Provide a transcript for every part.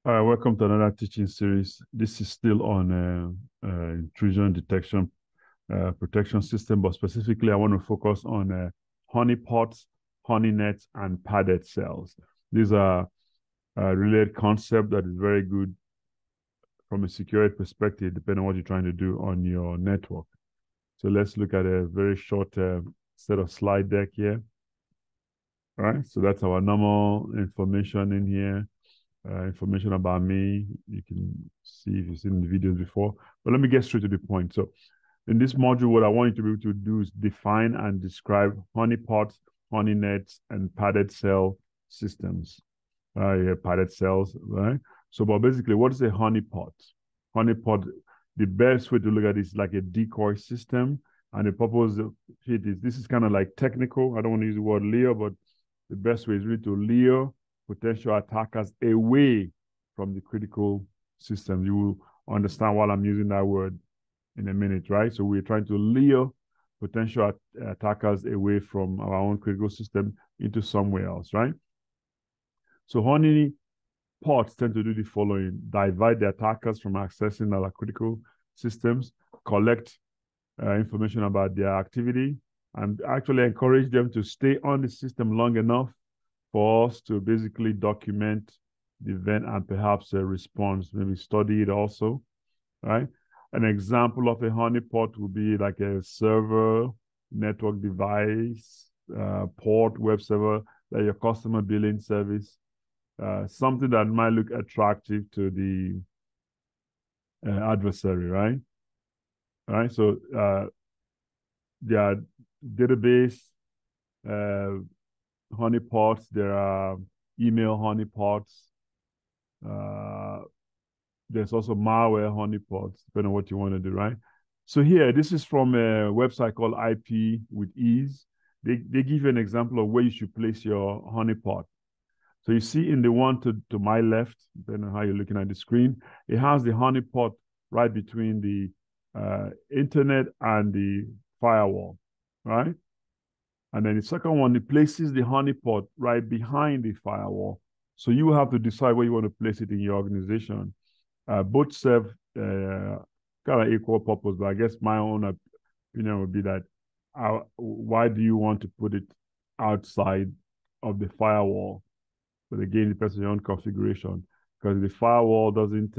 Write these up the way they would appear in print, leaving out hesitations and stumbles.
All right, welcome to another teaching series. This is still on intrusion detection protection system, but specifically I want to focus on honeypots, honey-nets, and padded cells. These are a related concept that is very good from a security perspective, depending on what you're trying to do on your network. So let's look at a very short set of slide deck here. All right, so that's our normal information in here. Information about me. You can see if you've seen the videos before. But let me get straight to the point. So in this module, what I want you to be able to do is define and describe honeypots, honey nets, and padded cell systems. Padded cells, right? So, but basically, what is a honeypot? Honeypot, the best way to look at it is like a decoy system. And the purpose of it is, this is kind of like technical. I don't want to use the word lure, but the best way is really to lure potential attackers away from the critical system. You will understand why I'm using that word in a minute, right? So we're trying to lure potential attackers away from our own critical system into somewhere else, right? So honey pots tend to do the following: divide the attackers from accessing our critical systems, collect information about their activity, and actually encourage them to stay on the system long enough for us to basically document the event and perhaps a response, maybe study it also, right? An example of a honeypot would be like a server, network device, port, web server, like your customer billing service, something that might look attractive to the adversary, right? All right, so there are database honeypots, there are email honeypots, there's also malware honeypots, depending on what you want to do, right? So here, this is from a website called IP with Ease. They give you an example of where you should place your honeypot. So you see in the one to my left, depending on how you're looking at the screen, it has the honeypot right between the internet and the firewall, right? And then the second one, it places the honeypot right behind the firewall. So you have to decide where you want to place it in your organization. Both serve kind of equal purpose, but I guess my own opinion would be that why do you want to put it outside of the firewall? But again, it depends on your own configuration, because the firewall doesn't,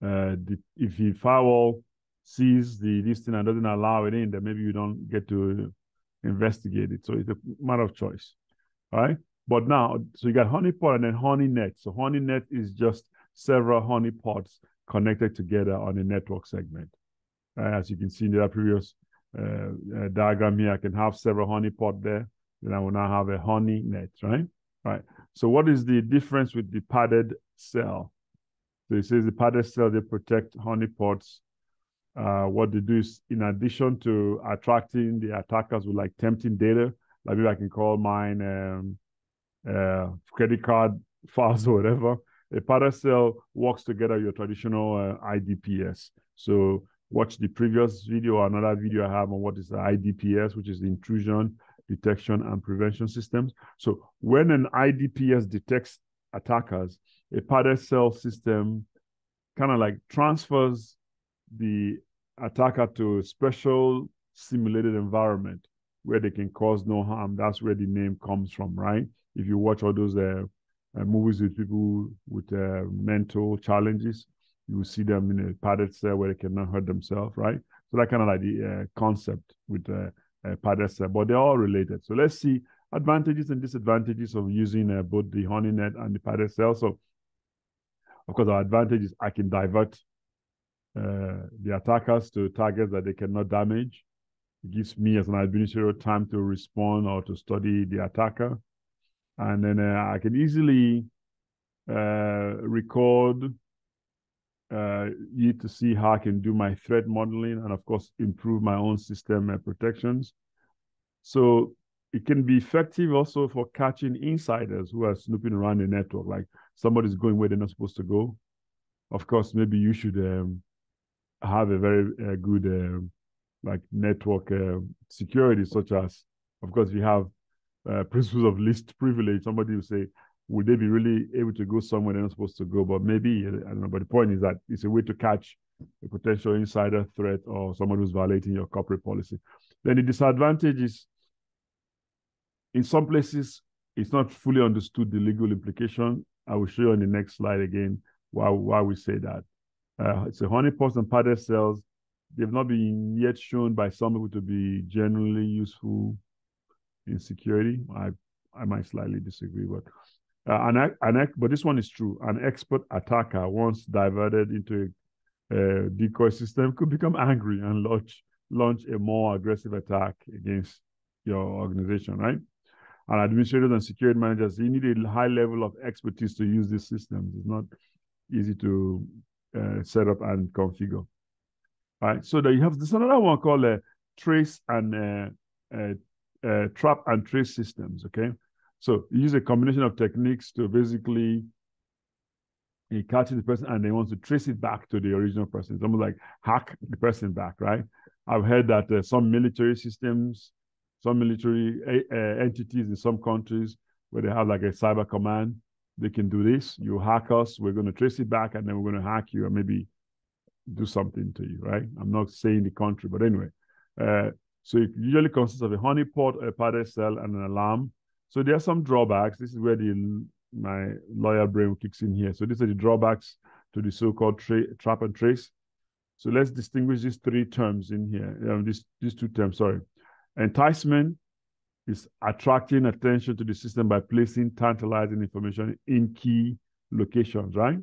if the firewall sees this thing and doesn't allow it in, then maybe you don't get to investigate it. So it's a matter of choice, all right? But now, so you got honeypot and then honey net. So honey net is just several honeypots connected together on a network segment. As you can see in the previous diagram here, I can have several honeypot there. Then I will now have a honey net, right? Right. So what is the difference with the padded cell? So it says the padded cell, they protect honeypots. What they do is, in addition to attracting the attackers with like tempting data, like maybe I can call mine credit card files or whatever, a padded cell works together with your traditional IDPS. So watch the previous video or another video I have on what is the IDPS, which is the intrusion detection and prevention systems. So when an IDPS detects attackers, a padded cell system kind of like transfers the attacker to a special simulated environment where they can cause no harm. That's where the name comes from, right? If you watch all those movies with people with mental challenges, you will see them in a padded cell where they cannot hurt themselves, right? So that kind of like the concept with padded cell, but they're all related. So let's see advantages and disadvantages of using both the honey net and the padded cell. So, of course, our advantage is I can divert the attackers to targets that they cannot damage. It gives me as an administrator time to respond or to study the attacker. And then I can easily record to see how I can do my threat modeling and, of course, improve my own system protections. So it can be effective also for catching insiders who are snooping around the network, like somebody's going where they're not supposed to go. Of course, maybe you should have a very good like network security, such as, of course, if you have principles of least privilege, somebody will say, would they be really able to go somewhere they're not supposed to go? But maybe, I don't know. But the point is that it's a way to catch a potential insider threat or someone who's violating your corporate policy. Then the disadvantage is, in some places, it's not fully understood the legal implication. I will show you on the next slide again why we say that. It's a honeypots and padded cells. They've not been yet shown by some people to be generally useful in security. I might slightly disagree, but but this one is true. An expert attacker, once diverted into a decoy system, could become angry and launch a more aggressive attack against your organization, right? And administrators and security managers, you need a high level of expertise to use these systems. It's not easy to set up and configure. All right, so there you have this another one called trace and trap and trace systems. Okay, so you use a combination of techniques to basically catch the person, and they want to trace it back to the original person. It's almost like hack the person back, right? I've heard that some military systems, some military entities in some countries where they have like a cyber command, they can do this. You hack us, we're going to trace it back, and then we're going to hack you and maybe do something to you, right? I'm not saying the country, but anyway. So it usually consists of a honeypot, a padded cell, and an alarm. So there are some drawbacks. This is where my lawyer brain kicks in here. So these are the drawbacks to the so-called trap and trace. So let's distinguish these three terms in here. These two terms, sorry. Enticement is attracting attention to the system by placing tantalizing information in key locations, right?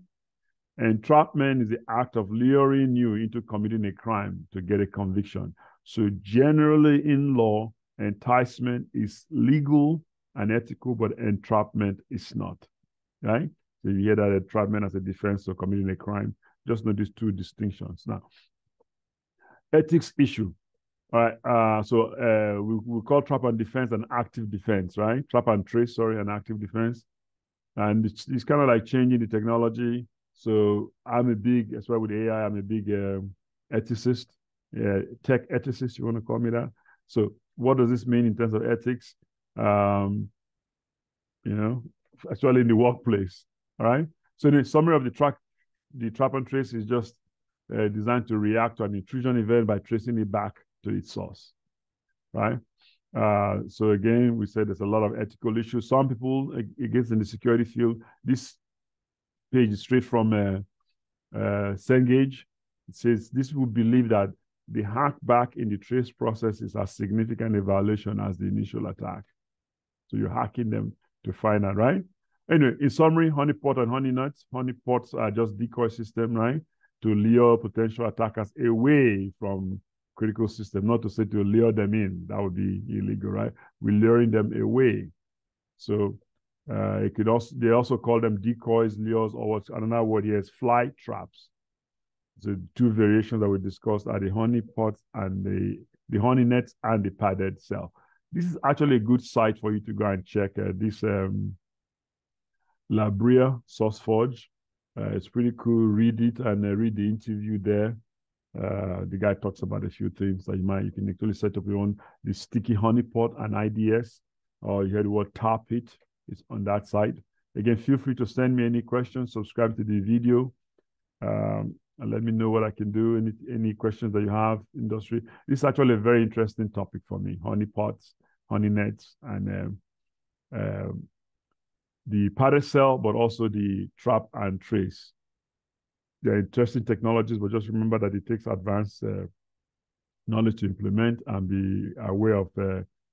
Entrapment is the act of luring you into committing a crime to get a conviction. So generally in law, enticement is legal and ethical, but entrapment is not, right? So you hear that entrapment as a defense to committing a crime. Just know these two distinctions. Now, ethics issue. All right, we call trap and defense an active defense, right? Trap and trace, sorry, an active defense. And it's kind of like changing the technology. So that's why with AI, I'm a big ethicist, tech ethicist, you want to call me that. So what does this mean in terms of ethics? Actually in the workplace, all right? So the summary of the trap and trace is just designed to react to an intrusion event by tracing it back to its source, right? So again, we said there's a lot of ethical issues. Some people, against in the security field, this page is straight from Cengage. It says this will believe that the hack back in the trace process is as significant a violation as the initial attack. So you're hacking them to find out, right? Anyway, in summary, honeypot and honey nuts. Honeypots are just decoy system, right? To lure potential attackers away from critical system, not to say to lure them in. That would be illegal, right? We're luring them away. So they also call them decoys, lures, or what's another word here is fly traps. So the two variations that we discussed are the honeypots and the honey nets and the padded cell. This is actually a good site for you to go and check this Labria SourceForge. It's pretty cool. Read it and read the interview there. The guy talks about a few things that you can actually set up your own, the sticky honeypot and IDS, or you heard the word Tar-Pit. It's on that side. Again, feel free to send me any questions, subscribe to the video, and let me know what I can do. Any questions that you have, industry. This is actually a very interesting topic for me. Honeypots, honey nets, and the padded cell, but also the trap and trace. They're interesting technologies, but just remember that it takes advanced knowledge to implement and be aware of